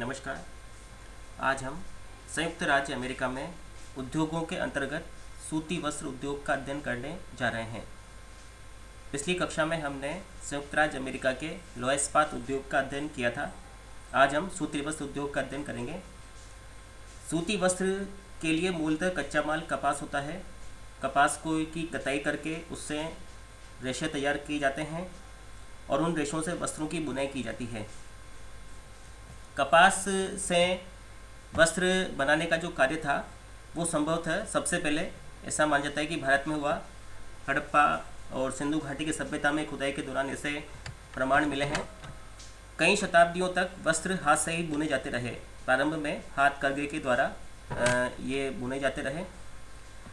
नमस्कार। आज हम संयुक्त राज्य अमेरिका में उद्योगों के अंतर्गत सूती वस्त्र उद्योग का अध्ययन करने जा रहे हैं। पिछली कक्षा में हमने संयुक्त राज्य अमेरिका के लोहा इस्पात उद्योग का अध्ययन किया था। आज हम सूती वस्त्र उद्योग का अध्ययन करेंगे। सूती वस्त्र के लिए मूलतः कच्चा माल कपास होता है। कपास को की कटाई करके उससे रेशे तैयार किए जाते हैं और उन रेशों से वस्त्रों की बुनाई की जाती है। कपास से वस्त्र बनाने का जो कार्य था वो संभवतः सबसे पहले ऐसा माना जाता है कि भारत में हुआ। हड़प्पा और सिंधु घाटी की सभ्यता में खुदाई के दौरान ऐसे प्रमाण मिले हैं। कई शताब्दियों तक वस्त्र हाथ से ही बुने जाते रहे। प्रारंभ में हाथ करघे के द्वारा ये बुने जाते रहे,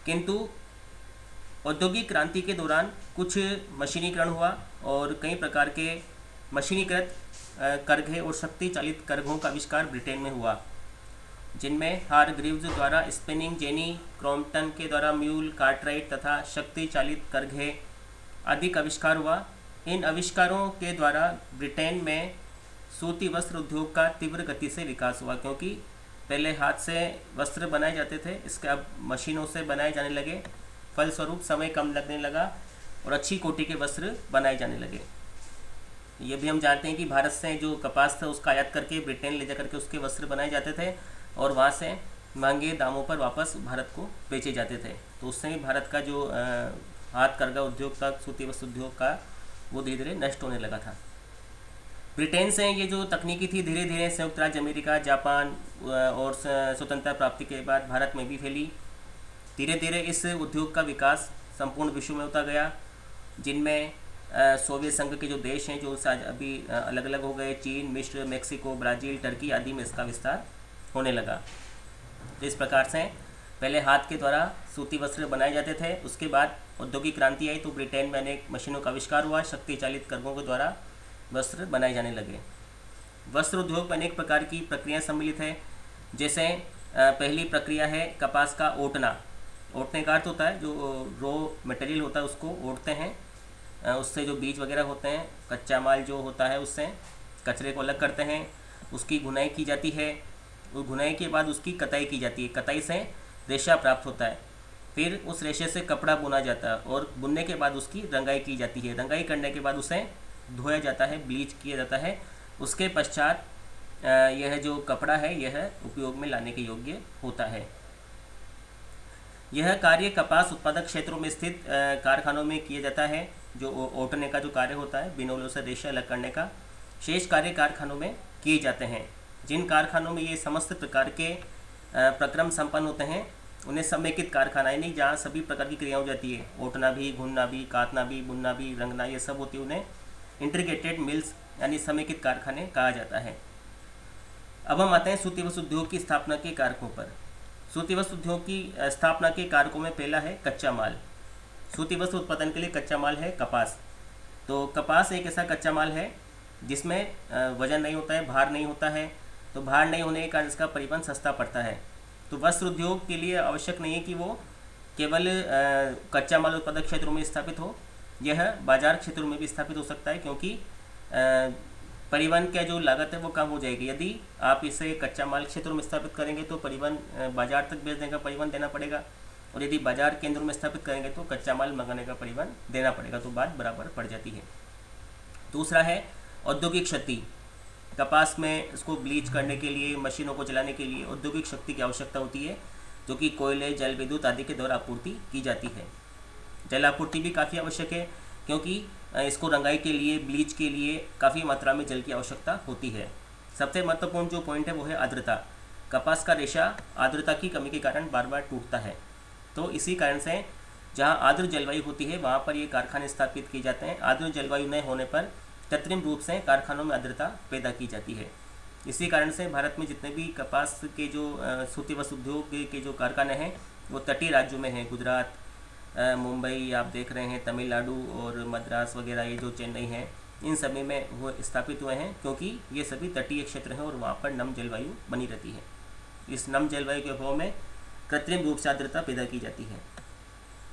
किंतु औद्योगिक क्रांति के दौरान कुछ मशीनीकरण हुआ और कई प्रकार के मशीनीकृत करघे और शक्ति चालित करघों का आविष्कार ब्रिटेन में हुआ, जिनमें हारग्रीव्स द्वारा स्पिनिंग जेनी, क्रॉम्पटन के द्वारा म्यूल, कार्टराइट तथा शक्ति चालित करघे आदि का आविष्कार हुआ। इन आविष्कारों के द्वारा ब्रिटेन में सूती वस्त्र उद्योग का तीव्र गति से विकास हुआ, क्योंकि पहले हाथ से वस्त्र बनाए जाते थे, इसके अब मशीनों से बनाए जाने लगे। फलस्वरूप समय कम लगने लगा और अच्छी कोटि के वस्त्र बनाए जाने लगे। ये भी हम जानते हैं कि भारत से जो कपास था उसका आयात करके ब्रिटेन ले जा करके उसके वस्त्र बनाए जाते थे और वहाँ से महंगे दामों पर वापस भारत को बेचे जाते थे। तो उससे भी भारत का जो हाथ करघा उद्योग था, सूती वस्त्र उद्योग का, वो धीरे धीरे नष्ट होने लगा था। ब्रिटेन से ये जो तकनीकी थी धीरे धीरे संयुक्त राज्य अमेरिका, जापान और स्वतंत्रता प्राप्ति के बाद भारत में भी फैली। धीरे धीरे इस उद्योग का विकास संपूर्ण विश्व में होता गया, जिनमें सोवियत संघ के जो देश हैं जो अभी अलग अलग हो गए, चीन, मिस्र, मेक्सिको, ब्राज़ील, टर्की आदि में इसका विस्तार होने लगा। तो इस प्रकार से पहले हाथ के द्वारा सूती वस्त्र बनाए जाते थे। उसके बाद औद्योगिक क्रांति आई तो ब्रिटेन में अनेक मशीनों का आविष्कार हुआ। शक्ति चालित करघों के द्वारा वस्त्र बनाए जाने लगे। वस्त्र उद्योग में अनेक प्रकार की प्रक्रियाएँ सम्मिलित है। जैसे पहली प्रक्रिया है कपास का ओटना। ओटने का अर्थ होता है जो रॉ मटेरियल होता है उसको ओटते हैं, उससे जो बीज वगैरह होते हैं, कच्चा माल जो होता है उससे कचरे को अलग करते हैं, उसकी घुनाई की जाती है। वो घुनाई के बाद उसकी कताई की जाती है। कताई से रेशा प्राप्त होता है, फिर उस रेशे से कपड़ा बुना जाता है और बुनने के बाद उसकी रंगाई की जाती है। रंगाई करने के बाद उसे धोया जाता है, ब्लीच किया जाता है। उसके पश्चात यह जो कपड़ा है यह उपयोग में लाने के योग्य होता है। यह कार्य कपास उत्पादक क्षेत्रों में स्थित कारखानों में किया जाता है, जो ओटने का जो कार्य होता है, बिनोलों से रेशा अलग करने का। शेष कार्य कारखानों में किए जाते हैं। जिन कारखानों में ये समस्त प्रकार के प्रक्रम संपन्न होते हैं उन्हें समेकित कारखाना, यानी जहाँ सभी प्रकार की क्रिया हो जाती है, ओटना भी, घुनना भी, काटना भी, बुनना भी, रंगना, ये सब होती है, उन्हें इंटीग्रेटेड मिल्स यानी समेकित कारखाने कहा जाता है। अब हम आते हैं सूती वस्त्र उद्योग की स्थापना के कारकों पर। सूती वस्त्र उद्योग की स्थापना के कारकों में पहला है कच्चा माल। सूती वस्त्र उत्पादन के लिए कच्चा माल है कपास। तो कपास एक ऐसा कच्चा माल है जिसमें वजन नहीं होता है, भार नहीं होता है। तो भार नहीं होने के कारण इसका परिवहन सस्ता पड़ता है। तो वस्त्र उद्योग के लिए आवश्यक नहीं है कि वो केवल कच्चा माल उत्पादक क्षेत्रों में स्थापित हो, यह बाजार क्षेत्रों में भी स्थापित हो सकता है, क्योंकि परिवहन का जो लागत है वो कम हो जाएगी। यदि आप इसे कच्चा माल क्षेत्रों में स्थापित करेंगे तो परिवहन बाजार तक भेजने का परिवहन देना पड़ेगा, और यदि बाजार केंद्रों में स्थापित करेंगे तो कच्चा माल मंगाने का परिवहन देना पड़ेगा। तो बात बराबर पड़ जाती है। दूसरा है औद्योगिक शक्ति। कपास में इसको ब्लीच करने के लिए, मशीनों को चलाने के लिए औद्योगिक शक्ति की आवश्यकता होती है, जो कि कोयले, जल विद्युत आदि के द्वारा आपूर्ति की जाती है। जल आपूर्ति भी काफ़ी आवश्यक है, क्योंकि इसको रंगाई के लिए, ब्लीच के लिए काफ़ी मात्रा में जल की आवश्यकता होती है। सबसे महत्वपूर्ण जो पॉइंट है वो है आर्द्रता। कपास का रेशा आर्द्रता की कमी के कारण बार बार टूटता है। तो इसी कारण से जहाँ आर्द्र जलवायु होती है वहाँ पर ये कारखाने स्थापित किए जाते हैं। आर्द्र जलवायु न होने पर कृत्रिम रूप से कारखानों में आर्द्रता पैदा की जाती है। इसी कारण से भारत में जितने भी कपास के जो सूती वस्त्र उद्योग के जो कारखाने हैं वो तटीय राज्यों में हैं। गुजरात, मुंबई आप देख रहे हैं, तमिलनाडु और मद्रास वगैरह, ये जो चेन्नई है, इन सभी में वो स्थापित हुए हैं, क्योंकि ये सभी तटीय क्षेत्र हैं और वहाँ पर नम जलवायु बनी रहती है। इस नम जलवायु के अभाव में कृत्रिम रूप से आर्द्रता पैदा की जाती है।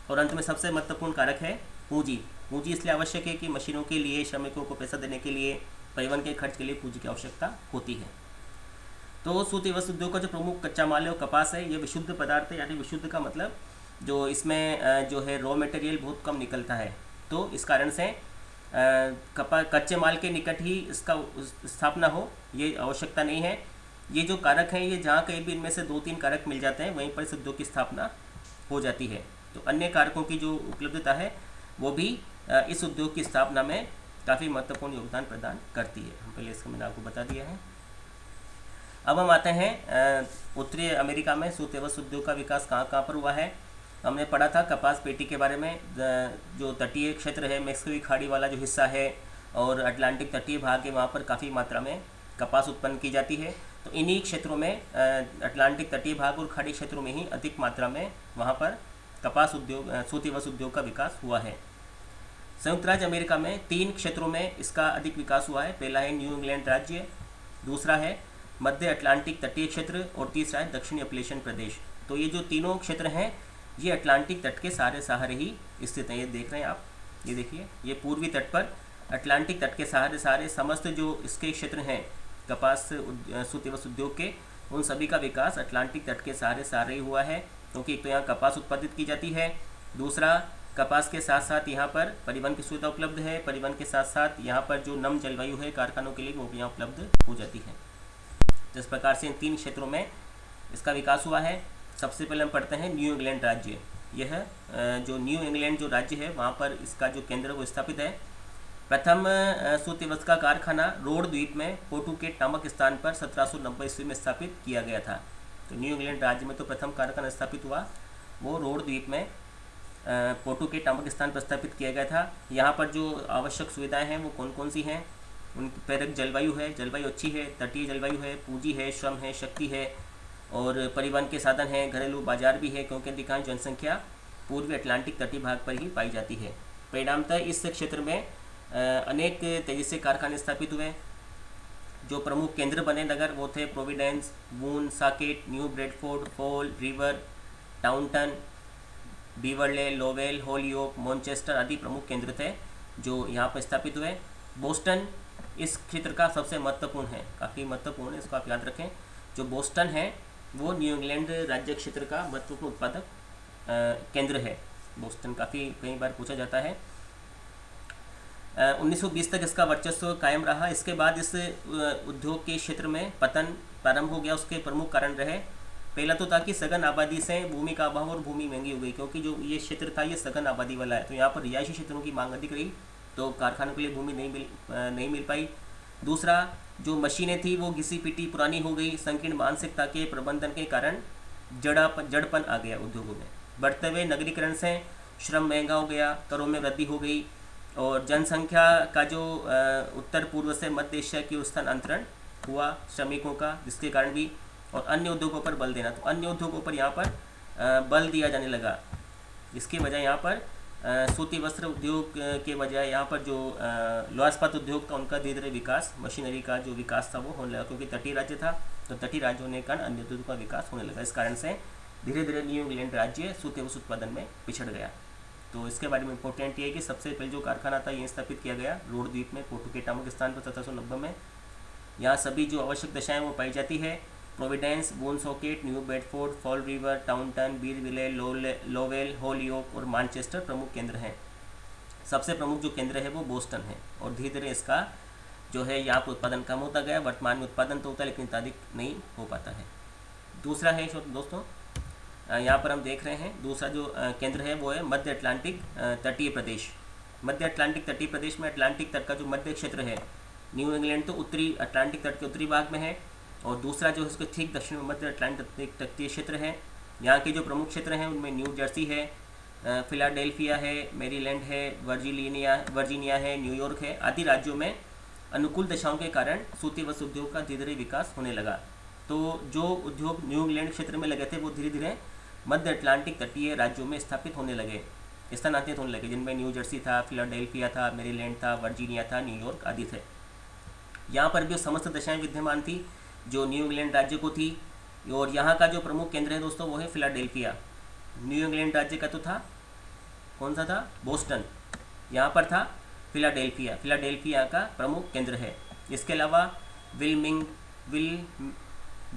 और अंत में सबसे महत्वपूर्ण कारक है पूंजी। पूंजी इसलिए आवश्यक है कि मशीनों के लिए, श्रमिकों को पैसा देने के लिए, परिवहन के खर्च के लिए पूंजी की आवश्यकता होती है। तो सूती वस्त्र उद्योग का जो प्रमुख कच्चा माल है वो कपास है। ये विशुद्ध पदार्थ है, यानी विशुद्ध का मतलब जो इसमें जो है रॉ मटेरियल बहुत कम निकलता है। तो इस कारण से कच्चे माल के निकट ही इसका स्थापना हो ये आवश्यकता नहीं है। ये जो कारक हैं ये जहाँ कहीं भी इनमें से 2-3 कारक मिल जाते हैं वहीं पर इस उद्योग की स्थापना हो जाती है। तो अन्य कारकों की जो उपलब्धता है वो भी इस उद्योग की स्थापना में काफ़ी महत्वपूर्ण योगदान प्रदान करती है। हम पहले इसका मैंने आपको बता दिया है। अब हम आते हैं उत्तरी अमेरिका में सूत वस्त्र उद्योग का विकास कहाँ कहाँ पर हुआ है। हमने पढ़ा था कपास पेटी के बारे में। जो तटीय क्षेत्र है, मैक्सिको की खाड़ी वाला जो हिस्सा है और अटलांटिक तटीय भाग है, वहाँ पर काफ़ी मात्रा में कपास उत्पन्न की जाती है। तो इन्हीं क्षेत्रों में अटलांटिक तटीय भाग और खाड़ी क्षेत्रों में ही अधिक मात्रा में वहाँ पर कपास उद्योग, सूती वस्त्र उद्योग का विकास हुआ है। संयुक्त राज्य अमेरिका में 3 क्षेत्रों में इसका अधिक विकास हुआ है। पहला है न्यू इंग्लैंड राज्य, दूसरा है मध्य अटलांटिक तटीय क्षेत्र और तीसरा है दक्षिणी अपलेशन प्रदेश। तो ये जो तीनों क्षेत्र हैं ये अटलांटिक तट के सहारे ही स्थित हैं। ये देख रहे हैं आप, ये देखिए, ये पूर्वी तट पर अटलांटिक तट के सहारे समस्त जो इसके क्षेत्र हैं कपास सूती वस्त्र उद्योग के, उन सभी का विकास अटलांटिक तट के सहारे ही हुआ है। क्योंकि एक तो यहाँ कपास उत्पादित की जाती है, दूसरा कपास के साथ साथ यहाँ पर परिवहन की सुविधा उपलब्ध है, परिवहन के साथ साथ यहाँ पर जो नम जलवायु है कारखानों के लिए वो भी यहाँ उपलब्ध हो जाती है। जिस प्रकार से इन 3 क्षेत्रों में इसका विकास हुआ है। सबसे पहले हम पढ़ते हैं न्यू इंग्लैंड राज्य। यह जो न्यू इंग्लैंड जो राज्य है वहाँ पर इसका जो केंद्र वो स्थापित है। प्रथम सूती वस्त्र का कारखाना रोड द्वीप में पोर्टुगेट नामक स्थान पर 1790 ईस्वी में स्थापित किया गया था। तो न्यू इंग्लैंड राज्य में तो प्रथम कारखाना स्थापित हुआ वो रोड द्वीप में पोर्टुगेट नामक स्थान पर स्थापित किया गया था। यहाँ पर जो आवश्यक सुविधाएं हैं वो कौन कौन सी हैं? उनकी प्रेरक जलवायु है, जलवायु अच्छी है, तटीय जलवायु है, पूंजी है, श्रम है, शक्ति है और परिवहन के साधन हैं, घरेलू बाजार भी है क्योंकि अधिकांश जनसंख्या पूर्वी अटलांटिक तटीय भाग पर ही पाई जाती है। परिणामतः इस क्षेत्र में अनेक तेजी से कारखाने स्थापित हुए। जो प्रमुख केंद्र बने नगर वो थे Providence, Woonsocket, New Bedford, Fall River, Taunton, Beverly, Lowell, Holyoke, Manchester आदि प्रमुख केंद्र थे जो यहाँ पर स्थापित हुए। बोस्टन इस क्षेत्र का सबसे महत्वपूर्ण है, काफ़ी महत्वपूर्ण है, इसको आप याद रखें। जो बोस्टन है वो न्यू इंग्लैंड राज्य क्षेत्र का महत्वपूर्ण उत्पादक केंद्र है। बोस्टन काफ़ी कई बार पूछा जाता है। 1920 तक इसका वर्चस्व कायम रहा। इसके बाद इस उद्योग के क्षेत्र में पतन प्रारंभ हो गया। उसके प्रमुख कारण रहे, पहला तो था कि सघन आबादी से भूमि का अभाव और भूमि महंगी हो गई, क्योंकि जो ये क्षेत्र था ये सघन आबादी वाला है, तो यहाँ पर रिहायशी क्षेत्रों की मांग अधिक रही, तो कारखानों के लिए भूमि नहीं मिल पाई। दूसरा, जो मशीनें थी वो घिसी पिटी पुरानी हो गई। संकीर्ण मानसिकता के प्रबंधन के कारण जड़पन आ गया उद्योगों में। बढ़ते हुए नगरीकरण से श्रम महंगा हो गया, करों में वृद्धि हो गई और जनसंख्या का जो उत्तर पूर्व से मध्य एशिया की ओर स्थानांतरण हुआ श्रमिकों का, जिसके कारण भी, और अन्य उद्योगों पर बल देना, तो अन्य उद्योगों पर यहाँ पर बल दिया जाने लगा। इसकी वजह यहाँ पर सूती वस्त्र उद्योग के बजाय यहाँ पर जो लोहा इस्पात उद्योग था उनका धीरे धीरे विकास, मशीनरी का जो विकास था वो होने लगा, क्योंकि तटीय राज्य था, तो तटीय राज्य होने के कारण अन्य उद्योगों का विकास होने लगा। इस कारण से धीरे धीरे न्यू इंग्लैंड राज्य सूती वस्त्र उत्पादन में पिछड़ गया। तो इसके बारे में इंपॉर्टेंट ये है कि सबसे पहले जो कारखाना था ये स्थापित किया गया रोड द्वीप में पोर्टुगेट नामक स्थान पर 1790 में। यहाँ सभी जो आवश्यक दशाएँ वो पाई जाती है। Providence, Woonsocket, New Bedford, Fall River, Taunton, Beverly, Lowell, Holyoke और मानचेस्टर प्रमुख केंद्र हैं। सबसे प्रमुख जो केंद्र है वो बोस्टन है और धीरे धीरे इसका जो है यहाँ पर उत्पादन कम होता गया। वर्तमान में उत्पादन तो होता है लेकिन अधिक नहीं हो पाता है। दूसरा है दोस्तों, यहाँ पर हम देख रहे हैं दूसरा जो केंद्र है वो है मध्य अटलांटिक तटीय प्रदेश। मध्य अटलांटिक तटीय प्रदेश में अटलांटिक तट का जो मध्य क्षेत्र है, न्यू इंग्लैंड तो उत्तरी अटलांटिक तट के उत्तरी भाग में है और दूसरा जो उसके ठीक दक्षिण में मध्य अटलांटिक तटीय क्षेत्र है। यहाँ के जो प्रमुख क्षेत्र हैं उनमें न्यू जर्सी है, फिलाडेल्फिया है, मैरीलैंड है, वर्जीनिया है, न्यूयॉर्क है आदि राज्यों में अनुकूल दशाओं के कारण सूती वस्त्र उद्योग का धीरे धीरे विकास होने लगा। तो जो उद्योग न्यू इंग्लैंड क्षेत्र में लगे थे वो धीरे धीरे मध्य अटलांटिक तटीय राज्यों में स्थापित होने लगे, स्थानांतरित होने लगे, जिनमें न्यू जर्सी था, फिलाडेल्फिया था, मैरीलैंड था, वर्जीनिया था, न्यूयॉर्क आदि थे। यहाँ पर भी समस्त दशाएं विद्यमान थी जो न्यू इंग्लैंड राज्य को थी। और यहाँ का जो प्रमुख केंद्र है दोस्तों वो है फिलाडेल्फिया। न्यू इंग्लैंड राज्य का तो था, कौन सा था? बोस्टन। यहाँ पर था फिलाडेल्फिया, फिलाडेल्फिया का प्रमुख केंद्र है। इसके अलावा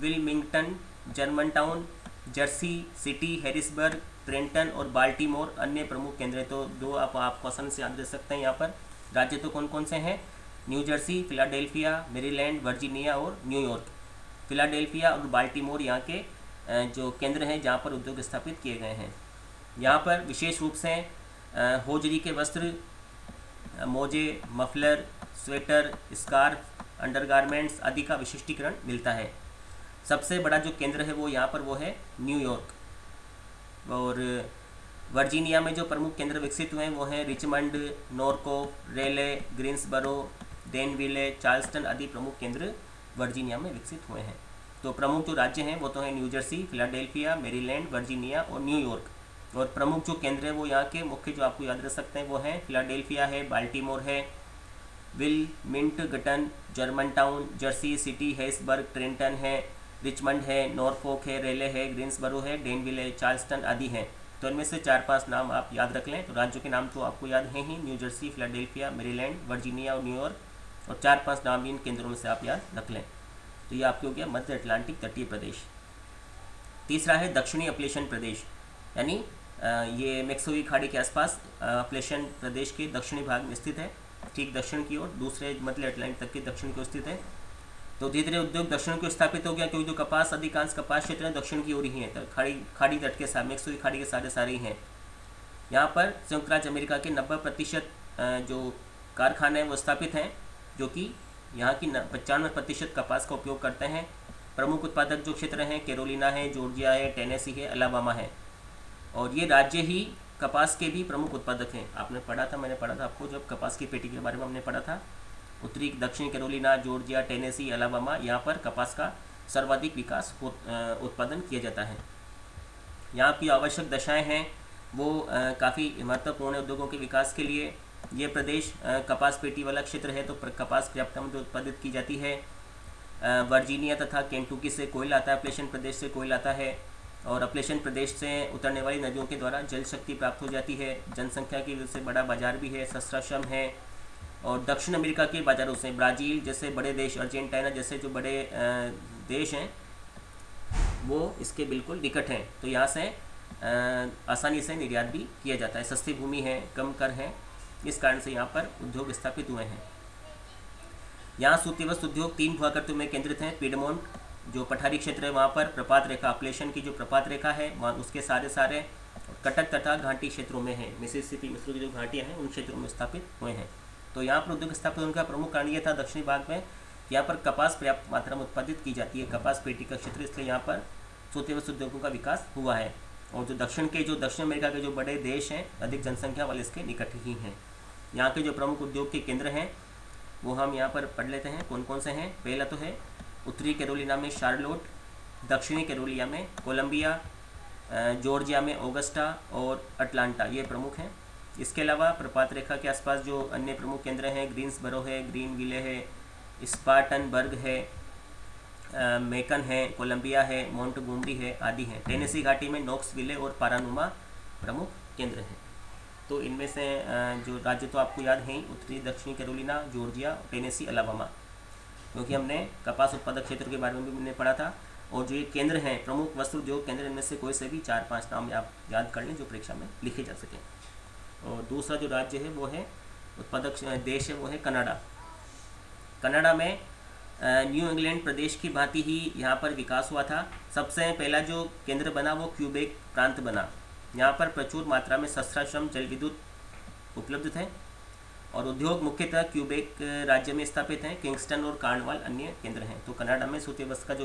Wilmington, Germantown, Jersey City, Harrisburg, Trenton और बाल्टीमोर अन्य प्रमुख केंद्र हैं। तो दो आप क्वेश्चन से याद रख सकते हैं यहाँ पर। राज्य तो कौन कौन से हैं? New Jersey, Philadelphia, Maryland, Virginia और न्यूयॉर्क। फिलाडेल्फिया और बाल्टीमोर यहाँ के जो केंद्र हैं जहाँ पर उद्योग स्थापित किए गए हैं। यहाँ पर विशेष रूप से होजरी के वस्त्र, मोजे, मफलर, स्वेटर, स्कार्फ, अंडरगारमेंट्स आदि का विशिष्टीकरण मिलता है। सबसे बड़ा जो केंद्र है वो यहाँ पर वो है न्यूयॉर्क। और वर्जीनिया में जो प्रमुख केंद्र विकसित हुए हैं वो हैं रिचमंड, नॉरकोफ, रेले, ग्रीन्सबरो, डेनविले, चार्ल्सटन आदि प्रमुख केंद्र वर्जीनिया में विकसित हुए हैं। तो प्रमुख जो राज्य हैं वो तो हैं new Jersey, Philadelphia, Maryland, Virginia और न्यूयॉर्क। और प्रमुख जो केंद्र है वो यहाँ के मुख्य जो आपको याद रख सकते हैं वो हैं फिलाडेल्फिया है, बाल्टीमोर है, विलमिंटगटन, जर्मनटाउन, जर्सी सिटी, हैरिसबर्ग, ट्रेंटन है, रिचमंड है, नॉरफोक है, रेले है, ग्रीन्सबरो है, डेनविल है, चार्ल्सटन आदि हैं। तो इनमें से 4-5 नाम आप याद रख लें। तो राज्यों के नाम तो आपको याद हैं ही, New Jersey, Philadelphia, Maryland, Virginia और न्यूयॉर्क। और 4-5 नाम इन केंद्रों में से आप याद रख लें। तो ये आपके हो गया मध्य अटलांटिक तटीय प्रदेश। तीसरा है दक्षिणी अपलेशन प्रदेश, यानी ये मैक्सोवी खाड़ी के आसपास अपलेशन प्रदेश के दक्षिणी भाग में स्थित है, ठीक दक्षिण की ओर, दूसरे मध्य अटलांटिक तक के दक्षिण की ओर स्थित है। तो धीरे धीरे उद्योग दक्षिण की ओर स्थापित हो गया, क्योंकि जो कपास अधिकांश कपास क्षेत्र है दक्षिण की ओर ही है, तो खाड़ी तट के साथ मैक्सोवी खाड़ी के सारे ही हैं। यहाँ पर संयुक्त राज्य अमेरिका के 90% जो कारखाने हैं वो स्थापित हैं, जो कि यहाँ की 95% कपास का उपयोग करते हैं। प्रमुख उत्पादक जो क्षेत्र हैं कैरोलिना है, जॉर्जिया है, टेनेसी है, अलाबामा है। और ये राज्य ही कपास के भी प्रमुख उत्पादक हैं। आपने पढ़ा था, मैंने पढ़ा था आपको जब कपास की पेटी के बारे में हमने पढ़ा था। उत्तरी दक्षिण कैरोलिना, जॉर्जिया, टेनेसी, अलाबामा, यहाँ पर कपास का सर्वाधिक विकास उत्पादन किया जाता है। यहाँ की आवश्यक दशाएं हैं वो काफ़ी महत्वपूर्ण है उद्योगों के विकास के लिए। ये प्रदेश कपास पेटी वाला क्षेत्र है, तो कपास पर्याप्त मात्रा में उत्पादित की जाती है। वर्जीनिया तथा केंटुकी से कोयला आता है, अपलेशन प्रदेश से कोयला आता है, और अपलेशन प्रदेश से उतरने वाली नदियों के द्वारा जल शक्ति प्राप्त हो जाती है। जनसंख्या की वजह से बड़ा बाजार भी है, सस्ता श्रम है। और दक्षिण अमेरिका के बाज़ारों से ब्राज़ील जैसे बड़े देश, अर्जेंटीना जैसे जो बड़े देश हैं वो इसके बिल्कुल निकट हैं, तो यहाँ से आसानी से निर्यात भी किया जाता है। सस्ती भूमि है, कम कर है, इस कारण से यहाँ पर उद्योग स्थापित हुए हैं। यहाँ सूती वस्त्र उद्योग 3 भूआकृतियों में केंद्रित हैं। पिडमोंट जो पठारी क्षेत्र है वहाँ पर प्रपात रेखा, अपलेशन की जो प्रपात रेखा है वहाँ उसके सारे कटक तथा घाटी क्षेत्रों में है। मिसिसिपी मिस्र की जो घाटियाँ हैं उन क्षेत्रों में स्थापित हुए हैं। तो यहाँ पर उद्योग स्थापित होने का प्रमुख कारण ये था दक्षिणी भाग में यहाँ पर कपास पर्याप्त मात्रा में उत्पादित की जाती है, कपास पेटी का क्षेत्र, इसलिए यहाँ पर सूती वस्त्र उद्योगों का विकास हुआ है। और जो दक्षिण अमेरिका के जो बड़े देश हैं अधिक जनसंख्या वाले इसके निकट ही हैं। यहाँ के जो प्रमुख उद्योग के केंद्र हैं वो हम यहाँ पर पढ़ लेते हैं कौन कौन से हैं। पहला तो है उत्तरी कैरोलिना में शार्लोट, दक्षिणी कैरोलिना में कोलंबिया, जॉर्जिया में ऑगस्टा और अटलांटा, ये प्रमुख हैं। इसके अलावा प्रपात रेखा के आसपास जो अन्य प्रमुख केंद्र हैं ग्रीन्सबरो है, ग्रीनविले है, स्पार्टनबर्ग है, मेकन है, कोलंबिया है, मोंटगोमरी है आदि हैं। टेनेसी घाटी में नोक्सविले और पारानुमा प्रमुख केंद्र हैं। तो इनमें से जो राज्य तो आपको याद हैं, उत्तरी दक्षिणी कैरोलिना, जॉर्जिया, टेनेसी, अलाबामा, क्योंकि हमने कपास उत्पादक क्षेत्र के बारे में भी हमने पढ़ा था। और जो ये केंद्र हैं प्रमुख वस्त्र उद्योग केंद्र, इनमें से कोई से भी 4-5 नाम आप याद कर लें जो परीक्षा में लिखे जा सकें। और दूसरा जो राज्य है वो है उत्पादक देश है वो है कनाडा। कनाडा में न्यू इंग्लैंड प्रदेश की भांति ही यहाँ पर विकास हुआ था। सबसे पहला जो केंद्र बना वो क्यूबेक प्रांत बना। यहाँ पर प्रचुर मात्रा में सस्ता श्रम, जल विद्युत उपलब्ध थे और उद्योग मुख्यतः क्यूबेक राज्य में स्थापित हैं। किंगस्टन और कार्नवाल अन्य केंद्र हैं। तो कनाडा में सूती वस्त्र का जो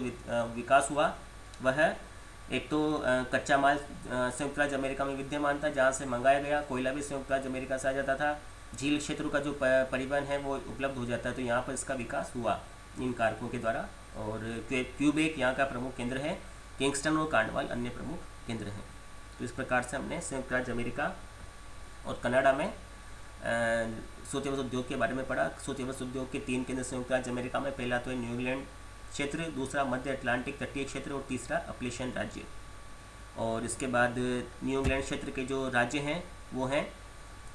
विकास हुआ वह एक तो कच्चा माल संयुक्त राज्य अमेरिका में विद्यमान था जहाँ से मंगाया गया, कोयला भी संयुक्त राज्य अमेरिका से आ जाता था, झील क्षेत्रों का जो परिवहन है वो उपलब्ध हो जाता है। तो यहाँ पर इसका विकास हुआ इन कारकों के द्वारा। और क्यूबेक यहाँ का प्रमुख केंद्र है, किंगस्टन और कार्नवाल अन्य प्रमुख केंद्र हैं। तो इस प्रकार से हमने संयुक्त राज्य अमेरिका और कनाडा में सूती वस्त्र उद्योग के बारे में पढ़ा। सूती वस्त्र उद्योग के 3 केंद्र संयुक्त राज्य अमेरिका में, पहला तो है न्यू इंग्लैंड क्षेत्र, दूसरा मध्य अटलांटिक तटीय क्षेत्र और तीसरा अपलेशन राज्य। और इसके बाद न्यू इंग्लैंड क्षेत्र के जो राज्य हैं वो हैं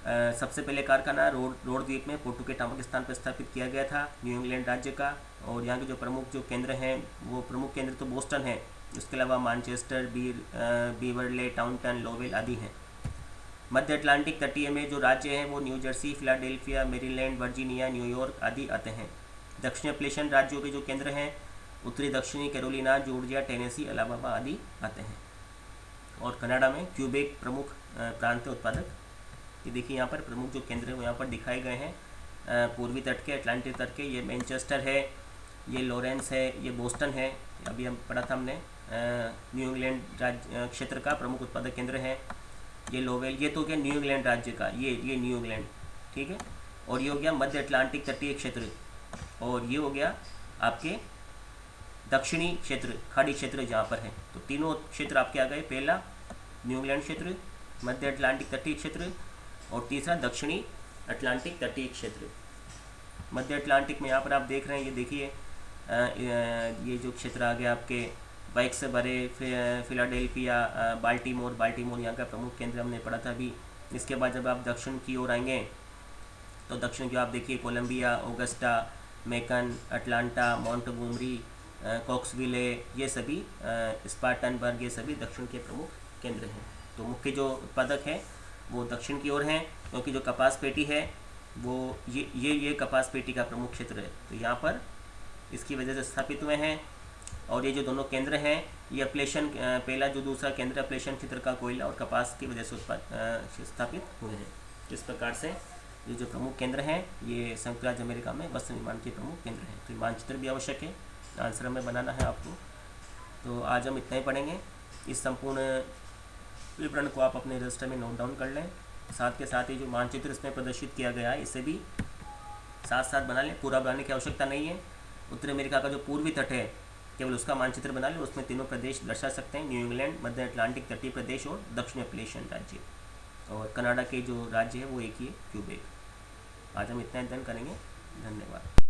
सबसे पहले कारखाना रोड द्वीप में पोर्टुगेज नामक स्थान पर स्थापित किया गया था, न्यू इंग्लैंड राज्य का। और यहाँ के जो प्रमुख जो केंद्र हैं, वो प्रमुख केंद्र तो बोस्टन है, उसके अलावा मैनचेस्टर, बीवरले, टाउनटन, लोवेल आदि हैं। मध्य अटलांटिक तटीय में जो राज्य हैं वो new Jersey, Philadelphia, Maryland, Virginia, New York आदि आते हैं। दक्षिण अप्लेशन राज्यों के जो केंद्र हैं उत्तरी दक्षिणी कैरोलिना, जॉर्जिया, टेनेसी, अलाबामा आदि आते हैं। और कनाडा में क्यूबेक प्रमुख प्रांतीय उत्पादक। ये देखिए यहाँ पर प्रमुख जो केंद्र है वो यहाँ पर दिखाए गए हैं, पूर्वी तट के, अटलांटिक तट के। ये मैनचेस्टर है, ये लॉरेंस है, ये बोस्टन है, अभी हम पढ़ा था हमने। न्यू इंग्लैंड राज्य क्षेत्र का प्रमुख उत्पादक केंद्र है ये लोवेल। ये तो क्या न्यू इंग्लैंड राज्य का, ये न्यू इंग्लैंड, ठीक है। और ये हो गया मध्य अटलांटिक तटीय क्षेत्र, और ये हो गया आपके दक्षिणी क्षेत्र, खाड़ी क्षेत्र जहाँ पर है। तो तीनों क्षेत्र आपके आ गए, पहला न्यू इंग्लैंड क्षेत्र, मध्य अटलांटिक तटीय क्षेत्र, और तीसरा दक्षिणी अटलांटिक तटीय क्षेत्र। मध्य अटलांटिक में यहाँ पर आप देख रहे हैं, ये देखिए ये जो क्षेत्र आ गया आपके बाइक से भरे, फिलाडेल्फिया, बाल्टीमोर यहाँ का प्रमुख केंद्र हमने पढ़ा था अभी। इसके बाद जब आप दक्षिण की ओर आएंगे तो दक्षिण की आप देखिए Columbia, Augusta, Macon, Atlanta, Montgomery, कॉक्सविले, ये सभी, स्पार्टनबर्ग, ये सभी दक्षिण के प्रमुख केंद्र हैं। तो मुख्य जो उत्पादक हैं वो दक्षिण की ओर हैं, क्योंकि जो कपास पेटी है वो ये कपास पेटी का प्रमुख क्षेत्र है, तो यहाँ पर इसकी वजह से स्थापित हुए हैं। और ये जो दोनों केंद्र हैं ये अप्लेशन, पहला जो दूसरा केंद्र अप्लेशन क्षेत्र का कोयला और कपास की वजह से स्थापित हुए हैं। इस प्रकार से ये जो प्रमुख केंद्र हैं ये संयुक्त राज्य अमेरिका में वस्त्र निर्माण के प्रमुख केंद्र हैं। तो मानचित्र भी आवश्यक है, आंसर में बनाना है आपको। तो आज हम इतना ही पढ़ेंगे। इस संपूर्ण विवरण को आप अपने रजिस्टर में नोट डाउन कर लें। साथ के साथ ही जो मानचित्र इसमें प्रदर्शित किया गया है इसे भी साथ साथ बना लें, पूरा बनाने की आवश्यकता नहीं है। उत्तरी अमेरिका का जो पूर्वी तट है केवल उसका मानचित्र बना लें, उसमें तीनों प्रदेश दर्शा सकते हैं, न्यू इंग्लैंड, मध्य अटलांटिक तटीय प्रदेश और दक्षिण अप्लेशन राज्य। और कनाडा के जो राज्य है वो एक ही है, क्यूबेक। आज हम इतना अध्ययन करेंगे। धन्यवाद।